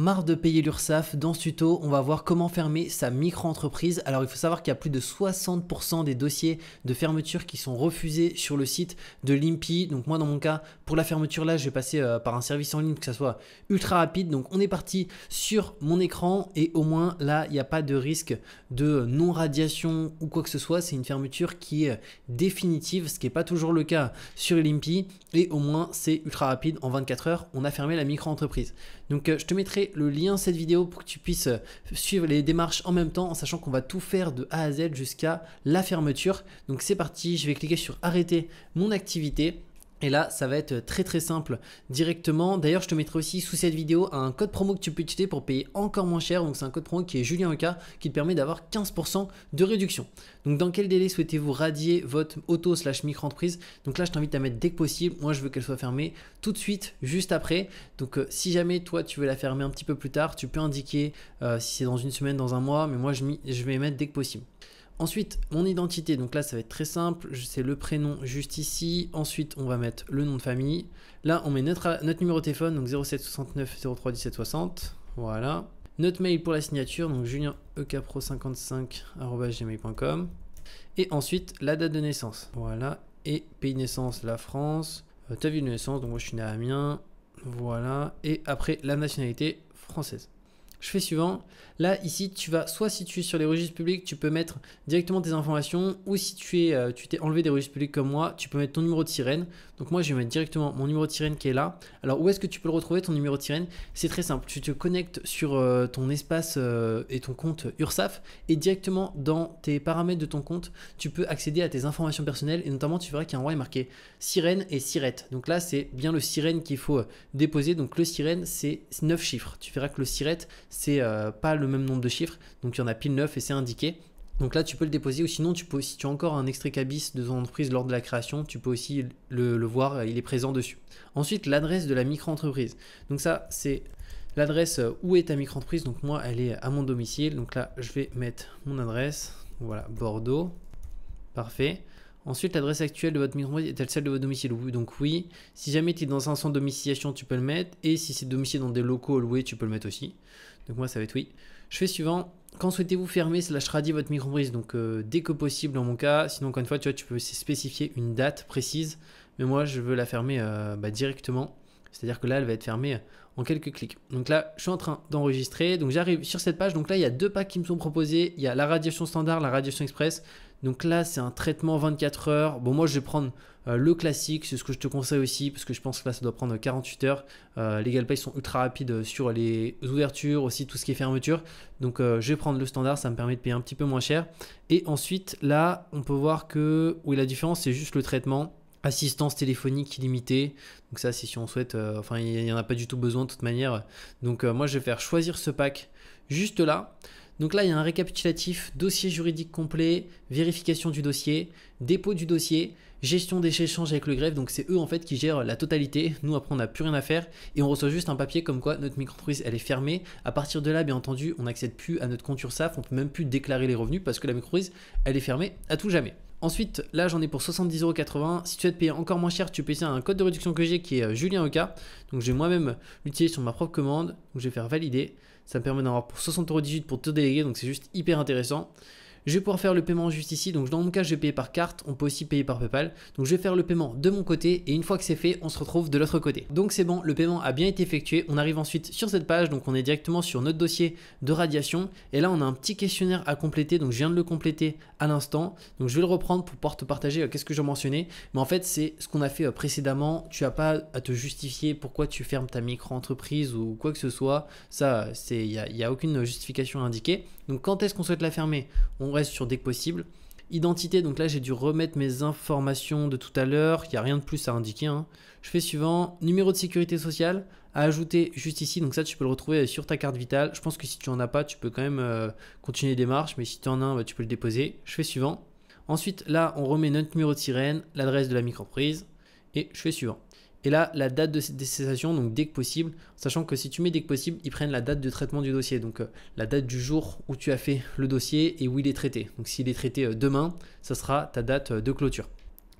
marre de payer l'URSSAF, dans ce tuto, on va voir comment fermer sa micro-entreprise. Alors il faut savoir qu'il y a plus de 60% des dossiers de fermeture qui sont refusés sur le site de l'INPI. Donc moi dans mon cas, pour la fermeture là, je vais passer par un service en ligne que ça soit ultra rapide. Donc on est parti sur mon écran et au moins là, il n'y a pas de risque de non-radiation ou quoi que ce soit. C'est une fermeture qui est définitive, ce qui n'est pas toujours le cas sur l'INPI. Et au moins c'est ultra rapide, en 24 heures, on a fermé la micro-entreprise. Donc je te mettrai le lien de cette vidéo pour que tu puisses suivre les démarches en même temps en sachant qu'on va tout faire de A à Z jusqu'à la fermeture. Donc c'est parti, je vais cliquer sur arrêter mon activité. Et là, ça va être très simple directement. D'ailleurs, je te mettrai aussi sous cette vidéo un code promo que tu peux utiliser pour payer encore moins cher. Donc, c'est un code promo qui est Julien EK qui te permet d'avoir 15% de réduction. Donc, dans quel délai souhaitez-vous radier votre auto/micro-entreprise? Donc là, je t'invite à mettre dès que possible. Moi, je veux qu'elle soit fermée tout de suite, juste après. Donc, si jamais toi, tu veux la fermer un petit peu plus tard, tu peux indiquer si c'est dans une semaine, dans un mois. Mais moi, je vais mettre dès que possible. Ensuite, mon identité, donc là ça va être très simple, c'est le prénom juste ici. Ensuite, on va mettre le nom de famille. Là, on met notre numéro de téléphone, donc 07 69 03 17 60. Voilà. Notre mail pour la signature, donc julienekpro55@gmail.com. Et ensuite, la date de naissance. Voilà. Et pays de naissance, la France. Ta ville de naissance, donc moi je suis né à Amiens. Voilà. Et après, la nationalité française. Je fais suivant. Là, ici, tu vas soit si tu es sur les registres publics, tu peux mettre directement tes informations ou si tu t'es enlevé des registres publics comme moi, tu peux mettre ton numéro de sirène. Donc moi, je vais mettre directement mon numéro de sirène qui est là. Alors, où est-ce que tu peux le retrouver, ton numéro de sirène? C'est très simple. Tu te connectes sur ton espace et ton compte URSSAF et directement dans tes paramètres de ton compte, tu peux accéder à tes informations personnelles et notamment, tu verras qu'il y a un endroit marqué sirène et sirette. Donc là, c'est bien le sirène qu'il faut déposer. Donc le sirène, c'est 9 chiffres. Tu verras que le sirette, c'est pas le même nombre de chiffres, donc il y en a pile 9 et c'est indiqué. Donc là, tu peux le déposer ou sinon, si tu as encore un extrait cabis de ton entreprise lors de la création, tu peux aussi le voir, il est présent dessus. Ensuite, l'adresse de la micro-entreprise. Donc ça, c'est l'adresse où est ta micro-entreprise. Donc moi, elle est à mon domicile. Donc là, je vais mettre mon adresse. Voilà, Bordeaux. Parfait. Ensuite, l'adresse actuelle de votre micro-entreprise est-elle celle de votre domicile? Donc oui. Si jamais tu es dans un centre de domiciliation, tu peux le mettre. Et si c'est domicilié dans des locaux loués, tu peux le mettre aussi. Donc moi, ça va être oui. Je fais suivant. Quand souhaitez-vous fermer / radier votre micro-entreprise? Donc dès que possible dans mon cas. Sinon, encore une fois, tu peux spécifier une date précise. Mais moi, je veux la fermer directement. C'est-à-dire que là, elle va être fermée en quelques clics. Donc là, je suis en train d'enregistrer. Donc j'arrive sur cette page. Donc là, il y a deux packs qui me sont proposés. Il y a la radiation standard, la radiation express. Donc là, c'est un traitement 24 heures. Bon, moi, je vais prendre le classique. C'est ce que je te conseille aussi parce que je pense que là, ça doit prendre 48 heures. Les GalPay sont ultra rapides sur les ouvertures, aussi tout ce qui est fermeture. Donc, je vais prendre le standard. Ça me permet de payer un petit peu moins cher. Et ensuite, là, on peut voir que oui, la différence, c'est juste le traitement. Assistance téléphonique illimitée. Donc ça, c'est si on souhaite, enfin, il n'y en a pas du tout besoin de toute manière. Donc, moi, je vais faire choisir ce pack juste là. Donc là, il y a un récapitulatif, dossier juridique complet, vérification du dossier, dépôt du dossier, gestion des échanges avec le greffe. Donc c'est eux en fait qui gèrent la totalité. Nous après, on n'a plus rien à faire et on reçoit juste un papier comme quoi notre micro-entreprise elle est fermée. À partir de là, bien entendu, on n'accède plus à notre compte URSSAF, on peut même plus déclarer les revenus parce que la micro-entreprise elle est fermée à tout jamais. Ensuite, là j'en ai pour 70,80 €. Si tu veux te payer encore moins cher, tu peux utiliser un code de réduction que j'ai qui est Julien EK. Donc je vais moi-même l'utiliser sur ma propre commande. Donc je vais faire valider. Ça me permet d'en avoir pour 60,18 € pour te déléguer. Donc c'est juste hyper intéressant. Je vais pouvoir faire le paiement juste ici. Donc dans mon cas, je vais payer par carte. On peut aussi payer par PayPal. Donc je vais faire le paiement de mon côté. Et une fois que c'est fait, on se retrouve de l'autre côté. Donc c'est bon, le paiement a bien été effectué. On arrive ensuite sur cette page. Donc on est directement sur notre dossier de radiation. Et là, on a un petit questionnaire à compléter. Donc je viens de le compléter à l'instant. Donc je vais le reprendre pour pouvoir te partager qu'est-ce que j'ai mentionné. Mais en fait, c'est ce qu'on a fait précédemment. Tu n'as pas à te justifier pourquoi tu fermes ta micro-entreprise ou quoi que ce soit. Ça, il n'y a aucune justification indiquée. Donc quand est-ce qu'on souhaite la fermer? On reste sur dès que possible. Identité, donc là j'ai dû remettre mes informations de tout à l'heure, il n'y a rien de plus à indiquer. Je fais suivant, numéro de sécurité sociale, à ajouter juste ici, donc ça tu peux le retrouver sur ta carte vitale. Je pense que si tu n'en as pas, tu peux quand même continuer les démarches, mais si tu en as un, tu peux le déposer. Je fais suivant. Ensuite là on remet notre numéro de sirène, l'adresse de la micro-entreprise et je fais suivant. Et là, la date de cessation, donc dès que possible, sachant que si tu mets dès que possible, ils prennent la date de traitement du dossier. Donc la date du jour où tu as fait le dossier et où il est traité. Donc s'il est traité demain, ça sera ta date de clôture.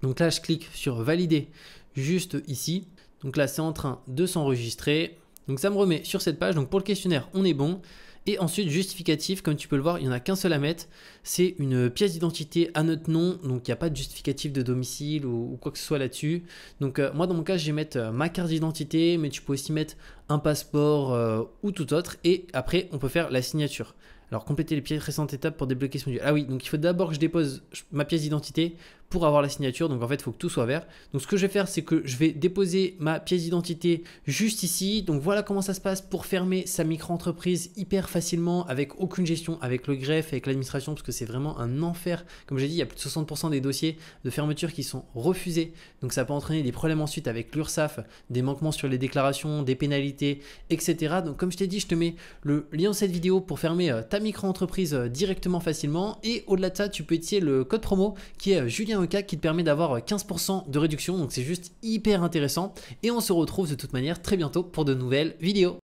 Donc là, je clique sur valider juste ici. Donc là, c'est en train de s'enregistrer. Donc ça me remet sur cette page. Donc pour le questionnaire, on est bon. Et ensuite, justificatif, comme tu peux le voir, il n'y en a qu'un seul à mettre. C'est une pièce d'identité à notre nom. Donc, il n'y a pas de justificatif de domicile ou quoi que ce soit là-dessus. Donc, moi, dans mon cas, je vais mettre ma carte d'identité, mais tu peux aussi mettre un passeport ou tout autre. Et après, on peut faire la signature. Alors, compléter les pièces récentes étapes pour débloquer ce module. Ah oui, donc il faut d'abord que je dépose ma pièce d'identité pour avoir la signature. Donc, en fait, il faut que tout soit vert. Donc, ce que je vais faire, c'est que je vais déposer ma pièce d'identité juste ici. Donc, voilà comment ça se passe pour fermer sa micro-entreprise hyper facilement avec aucune gestion, avec le greffe, avec l'administration, parce que c'est vraiment un enfer. Comme j'ai dit, il y a plus de 60% des dossiers de fermeture qui sont refusés. Donc, ça peut entraîner des problèmes ensuite avec l'URSSAF, des manquements sur les déclarations, des pénalités, etc. Donc, comme je t'ai dit, je te mets le lien de cette vidéo pour fermer ta micro-entreprise directement facilement. Et au-delà de ça, tu peux utiliser le code promo qui est Julien Oka qui te permet d'avoir 15% de réduction. Donc, c'est juste hyper intéressant. Et on se retrouve de toute manière très bientôt pour de nouvelles vidéos.